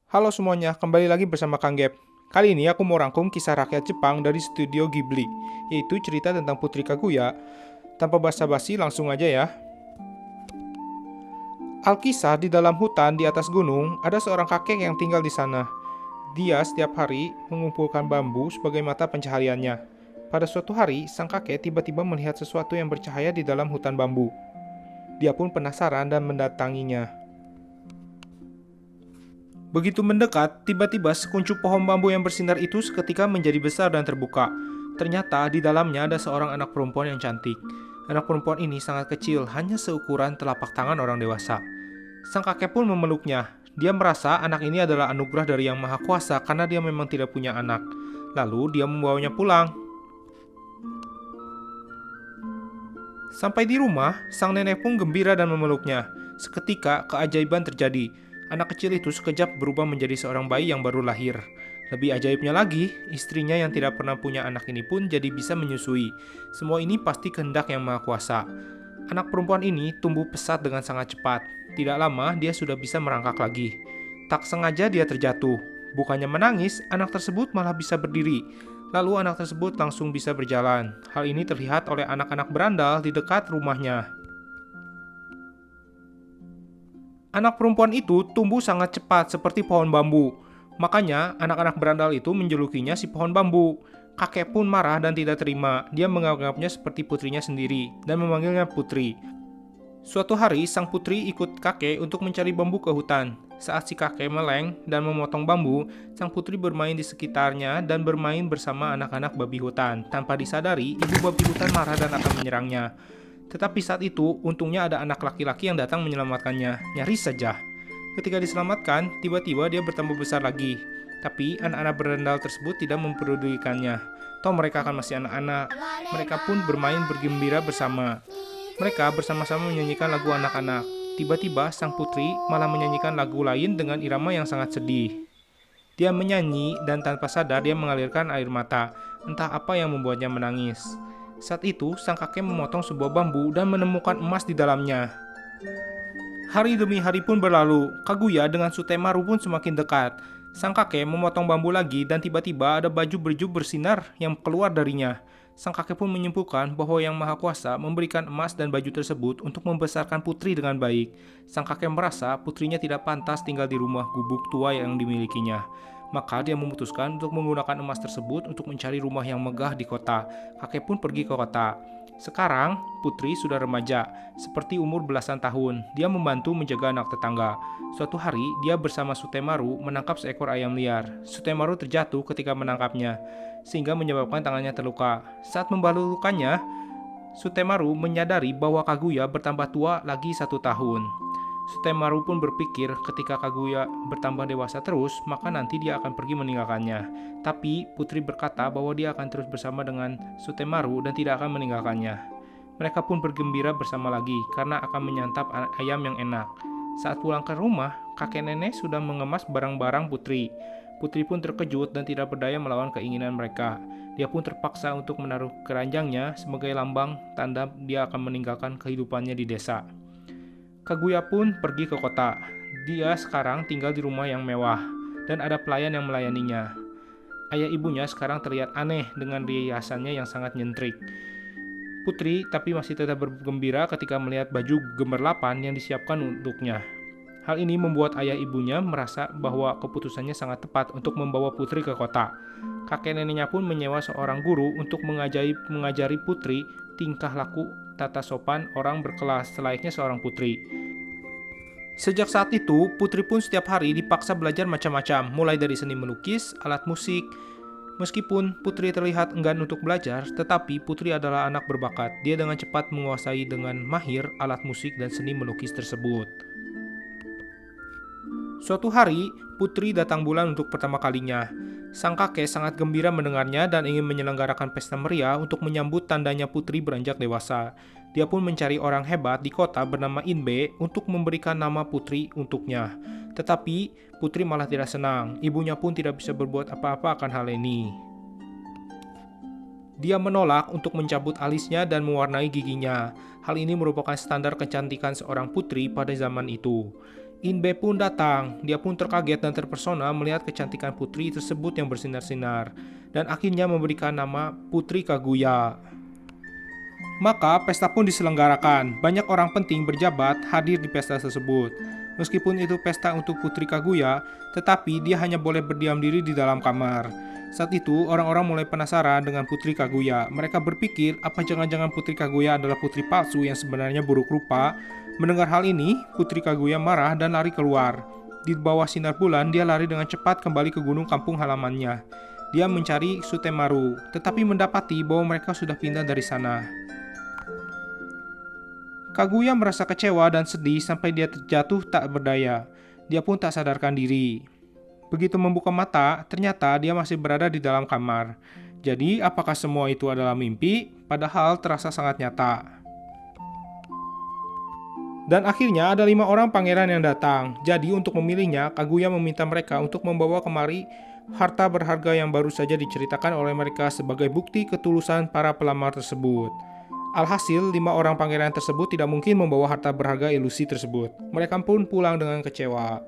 Halo semuanya, kembali lagi bersama Kang Gap. Kali ini aku mau rangkum kisah rakyat Jepang dari studio Ghibli, yaitu cerita tentang Putri Kaguya. Tanpa basa-basi, langsung aja ya. Alkisah di dalam hutan di atas gunung, ada seorang kakek yang tinggal di sana. Dia setiap hari mengumpulkan bambu sebagai mata pencahariannya. Pada suatu hari, sang kakek tiba-tiba melihat sesuatu yang bercahaya di dalam hutan bambu. Dia pun penasaran dan mendatanginya. Begitu mendekat, tiba-tiba sekuncup pohon bambu yang bersinar itu seketika menjadi besar dan terbuka. Ternyata di dalamnya ada seorang anak perempuan yang cantik. Anak perempuan ini sangat kecil, hanya seukuran telapak tangan orang dewasa. Sang kakek pun memeluknya. Dia merasa anak ini adalah anugerah dari Yang Maha Kuasa karena dia memang tidak punya anak. Lalu dia membawanya pulang. Sampai di rumah, sang nenek pun gembira dan memeluknya. Seketika, keajaiban terjadi. Anak kecil itu sekejap berubah menjadi seorang bayi yang baru lahir. Lebih ajaibnya lagi, istrinya yang tidak pernah punya anak ini pun jadi bisa menyusui. Semua ini pasti kehendak Yang Maha Kuasa. Anak perempuan ini tumbuh pesat dengan sangat cepat. Tidak lama, dia sudah bisa merangkak lagi. Tak sengaja dia terjatuh. Bukannya menangis, anak tersebut malah bisa berdiri. Lalu anak tersebut langsung bisa berjalan. Hal ini terlihat oleh anak-anak berandal di dekat rumahnya. Anak perempuan itu tumbuh sangat cepat seperti pohon bambu. Makanya anak-anak berandal itu menjulukinya si pohon bambu. Kakek pun marah dan tidak terima. Dia menganggapnya seperti putrinya sendiri dan memanggilnya putri. Suatu hari, sang putri ikut kakek untuk mencari bambu ke hutan. Saat si kakek meleng dan memotong bambu, sang putri bermain di sekitarnya dan bermain bersama anak-anak babi hutan. Tanpa disadari, ibu babi hutan marah dan akan menyerangnya. Tetapi saat itu, untungnya ada anak laki-laki yang datang menyelamatkannya. Nyaris saja. Ketika diselamatkan, tiba-tiba dia bertambah besar lagi. Tapi anak-anak berendal tersebut tidak mempedulikannya. Toh mereka kan masih anak-anak. Mereka pun bermain bergembira bersama. Mereka bersama-sama menyanyikan lagu anak-anak. Tiba-tiba sang putri malah menyanyikan lagu lain dengan irama yang sangat sedih. Dia menyanyi dan tanpa sadar dia mengalirkan air mata. Entah apa yang membuatnya menangis. Saat itu sang kakek memotong sebuah bambu dan menemukan emas di dalamnya. Hari demi hari pun berlalu. Kaguya dengan Sutemaru pun semakin dekat. Sang kakek memotong bambu lagi dan tiba-tiba ada baju berjub bersinar yang keluar darinya. Sang kakek pun menyimpulkan bahwa Yang Maha Kuasa memberikan emas dan baju tersebut untuk membesarkan putri dengan baik. Sang kakek merasa putrinya tidak pantas tinggal di rumah gubuk tua yang dimilikinya. Maka dia memutuskan untuk menggunakan emas tersebut untuk mencari rumah yang megah di kota. Kakek pun pergi ke kota. Sekarang, putri sudah remaja, seperti umur belasan tahun. Dia membantu menjaga anak tetangga. Suatu hari, dia bersama Sutemaru menangkap seekor ayam liar. Sutemaru terjatuh ketika menangkapnya, sehingga menyebabkan tangannya terluka. Saat membalukannya, Sutemaru menyadari bahwa Kaguya bertambah tua lagi 1 tahun. Sutemaru pun berpikir ketika Kaguya bertambah dewasa terus, maka nanti dia akan pergi meninggalkannya. Tapi putri berkata bahwa dia akan terus bersama dengan Sutemaru dan tidak akan meninggalkannya. Mereka pun bergembira bersama lagi karena akan menyantap ayam yang enak. Saat pulang ke rumah, kakek nenek sudah mengemas barang-barang putri. Putri pun terkejut dan tidak berdaya melawan keinginan mereka. Dia pun terpaksa untuk menaruh keranjangnya sebagai lambang tanda dia akan meninggalkan kehidupannya di desa. Kaguya pun pergi ke kota. Dia sekarang tinggal di rumah yang mewah dan ada pelayan yang melayaninya. Ayah ibunya sekarang terlihat aneh dengan riasannya yang sangat nyentrik. Putri tapi masih tetap bergembira ketika melihat baju gemerlapan yang disiapkan untuknya. Hal ini membuat ayah ibunya merasa bahwa keputusannya sangat tepat untuk membawa putri ke kota. Kakek neneknya pun menyewa seorang guru untuk mengajari putri tingkah laku tata sopan orang berkelas selayaknya seorang putri. Sejak saat itu, putri pun setiap hari dipaksa belajar macam-macam, mulai dari seni melukis, alat musik. Meskipun putri terlihat enggan untuk belajar, tetapi putri adalah anak berbakat. Dia dengan cepat menguasai dengan mahir alat musik dan seni melukis tersebut. Suatu hari, putri datang bulan untuk pertama kalinya. Sang kakek sangat gembira mendengarnya dan ingin menyelenggarakan pesta meriah untuk menyambut tandanya putri beranjak dewasa. Dia pun mencari orang hebat di kota bernama Inbe untuk memberikan nama putri untuknya. Tetapi, putri malah tidak senang. Ibunya pun tidak bisa berbuat apa-apa akan hal ini. Dia menolak untuk mencabut alisnya dan mewarnai giginya. Hal ini merupakan standar kecantikan seorang putri pada zaman itu. Inbe pun datang. Dia pun terkaget dan terpesona melihat kecantikan putri tersebut yang bersinar-sinar, dan akhirnya memberikan nama Putri Kaguya. Maka pesta pun diselenggarakan. Banyak orang penting berjabat hadir di pesta tersebut. Meskipun itu pesta untuk Putri Kaguya, tetapi dia hanya boleh berdiam diri di dalam kamar. Saat itu, orang-orang mulai penasaran dengan Putri Kaguya. Mereka berpikir, apa jangan-jangan Putri Kaguya adalah putri palsu yang sebenarnya buruk rupa? Mendengar hal ini, Putri Kaguya marah dan lari keluar. Di bawah sinar bulan, dia lari dengan cepat kembali ke gunung kampung halamannya. Dia mencari Sutemaru, tetapi mendapati bahwa mereka sudah pindah dari sana. Kaguya merasa kecewa dan sedih sampai dia terjatuh tak berdaya. Dia pun tak sadarkan diri. Begitu membuka mata, ternyata dia masih berada di dalam kamar. Jadi, apakah semua itu adalah mimpi? Padahal terasa sangat nyata. Dan akhirnya ada 5 orang pangeran yang datang. Jadi untuk memilihnya, Kaguya meminta mereka untuk membawa kemari harta berharga yang baru saja diceritakan oleh mereka sebagai bukti ketulusan para pelamar tersebut. Alhasil, 5 orang pangeran tersebut tidak mungkin membawa harta berharga ilusi tersebut. Mereka pun pulang dengan kecewa.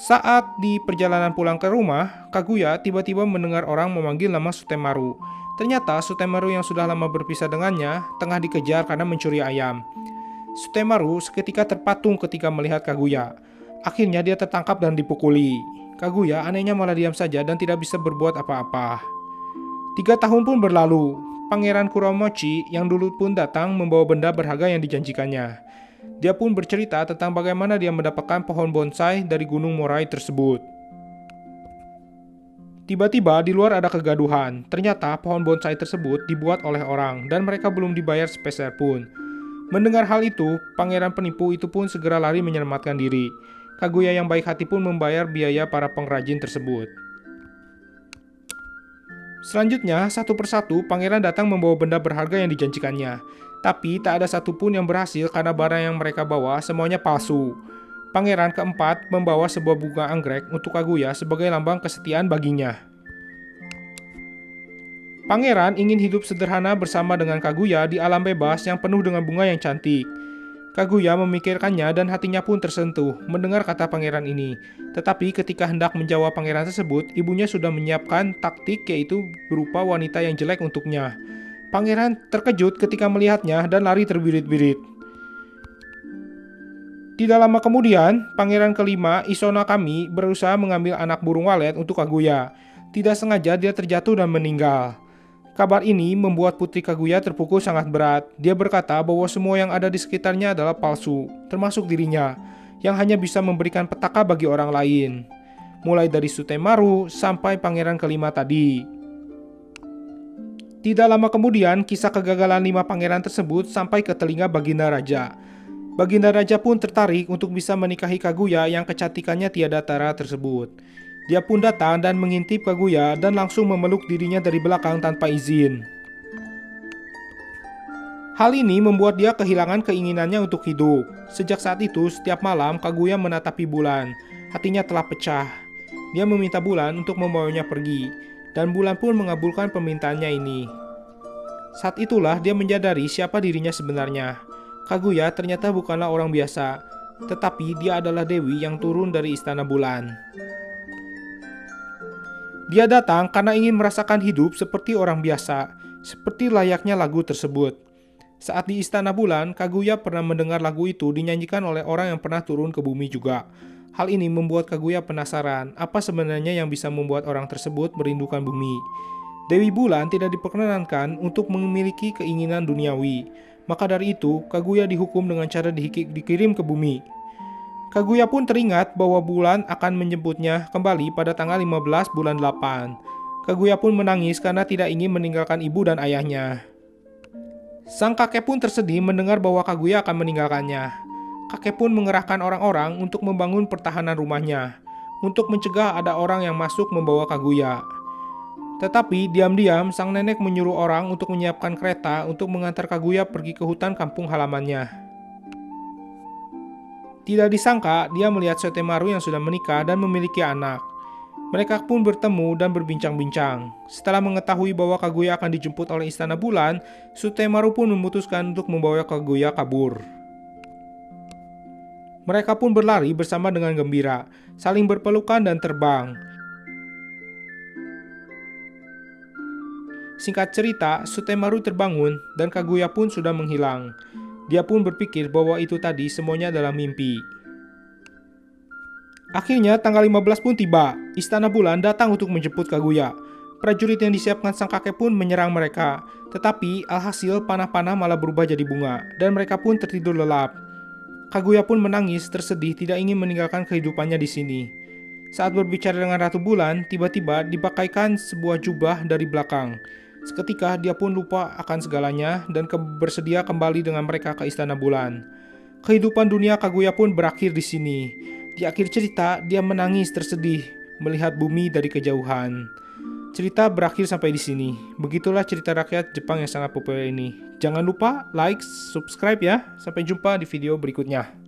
Saat di perjalanan pulang ke rumah, Kaguya tiba-tiba mendengar orang memanggil nama Sutemaru. Ternyata Sutemaru yang sudah lama berpisah dengannya tengah dikejar karena mencuri ayam. Sutemaru seketika terpatung ketika melihat Kaguya. Akhirnya dia tertangkap dan dipukuli. Kaguya anehnya malah diam saja dan tidak bisa berbuat apa-apa. 3 tahun pun berlalu. Pangeran Kuramochi yang dulu pun datang membawa benda berharga yang dijanjikannya. Dia pun bercerita tentang bagaimana dia mendapatkan pohon bonsai dari Gunung Morai tersebut. Tiba-tiba di luar ada kegaduhan. Ternyata pohon bonsai tersebut dibuat oleh orang dan mereka belum dibayar sepeser pun. Mendengar hal itu, pangeran penipu itu pun segera lari menyelamatkan diri. Kaguya yang baik hati pun membayar biaya para pengrajin tersebut. Selanjutnya, satu persatu pangeran datang membawa benda berharga yang dijanjikannya. Tapi tak ada satupun yang berhasil karena barang yang mereka bawa semuanya palsu. Pangeran keempat membawa sebuah bunga anggrek untuk Kaguya sebagai lambang kesetiaan baginya. Pangeran ingin hidup sederhana bersama dengan Kaguya di alam bebas yang penuh dengan bunga yang cantik. Kaguya memikirkannya dan hatinya pun tersentuh mendengar kata pangeran ini. Tetapi ketika hendak menjawab pangeran tersebut, ibunya sudah menyiapkan taktik yaitu berupa wanita yang jelek untuknya. Pangeran terkejut ketika melihatnya dan lari terbirit-birit. Tidak lama kemudian, pangeran kelima, Isona Kami, berusaha mengambil anak burung walet untuk Kaguya. Tidak sengaja dia terjatuh dan meninggal. Kabar ini membuat Putri Kaguya terpukul sangat berat. Dia berkata bahwa semua yang ada di sekitarnya adalah palsu, termasuk dirinya, yang hanya bisa memberikan petaka bagi orang lain. Mulai dari Sutemaru sampai pangeran kelima tadi. Tidak lama kemudian, kisah kegagalan 5 pangeran tersebut sampai ke telinga Baginda Raja. Baginda Raja pun tertarik untuk bisa menikahi Kaguya yang kecantikannya tiada tara tersebut. Dia pun datang dan mengintip Kaguya dan langsung memeluk dirinya dari belakang tanpa izin. Hal ini membuat dia kehilangan keinginannya untuk hidup. Sejak saat itu, setiap malam Kaguya menatapi bulan. Hatinya telah pecah. Dia meminta bulan untuk membawanya pergi, dan bulan pun mengabulkan permintaannya ini. Saat itulah dia menyadari siapa dirinya sebenarnya. Kaguya ternyata bukanlah orang biasa, tetapi dia adalah dewi yang turun dari istana bulan. Dia datang karena ingin merasakan hidup seperti orang biasa, seperti layaknya lagu tersebut. Saat di Istana Bulan, Kaguya pernah mendengar lagu itu dinyanyikan oleh orang yang pernah turun ke bumi juga. Hal ini membuat Kaguya penasaran, apa sebenarnya yang bisa membuat orang tersebut merindukan bumi. Dewi Bulan tidak diperkenankan untuk memiliki keinginan duniawi. Maka dari itu, Kaguya dihukum dengan cara dikirim ke bumi. Kaguya pun teringat bahwa bulan akan menjemputnya kembali pada tanggal 15 bulan 8. Kaguya pun menangis karena tidak ingin meninggalkan ibu dan ayahnya. Sang kakek pun tersedih mendengar bahwa Kaguya akan meninggalkannya. Kakek pun mengerahkan orang-orang untuk membangun pertahanan rumahnya, untuk mencegah ada orang yang masuk membawa Kaguya. Tetapi diam-diam sang nenek menyuruh orang untuk menyiapkan kereta untuk mengantar Kaguya pergi ke hutan kampung halamannya. Tidak disangka, dia melihat Sutemaru yang sudah menikah dan memiliki anak. Mereka pun bertemu dan berbincang-bincang. Setelah mengetahui bahwa Kaguya akan dijemput oleh Istana Bulan, Sutemaru pun memutuskan untuk membawa Kaguya kabur. Mereka pun berlari bersama dengan gembira, saling berpelukan dan terbang. Singkat cerita, Sutemaru terbangun dan Kaguya pun sudah menghilang. Dia pun berpikir bahwa itu tadi semuanya adalah mimpi. Akhirnya tanggal 15 pun tiba. Istana Bulan datang untuk menjemput Kaguya. Prajurit yang disiapkan sang kakek pun menyerang mereka. Tetapi alhasil panah-panah malah berubah jadi bunga dan mereka pun tertidur lelap. Kaguya pun menangis tersedih tidak ingin meninggalkan kehidupannya di sini. Saat berbicara dengan Ratu Bulan, tiba-tiba dipakaikan sebuah jubah dari belakang. Seketika dia pun lupa akan segalanya dan bersedia kembali dengan mereka ke Istana Bulan. Kehidupan dunia Kaguya pun berakhir di sini. Di akhir cerita, dia menangis tersedih melihat bumi dari kejauhan. Cerita berakhir sampai di sini. Begitulah cerita rakyat Jepang yang sangat populer ini. Jangan lupa like, subscribe ya. Sampai jumpa di video berikutnya.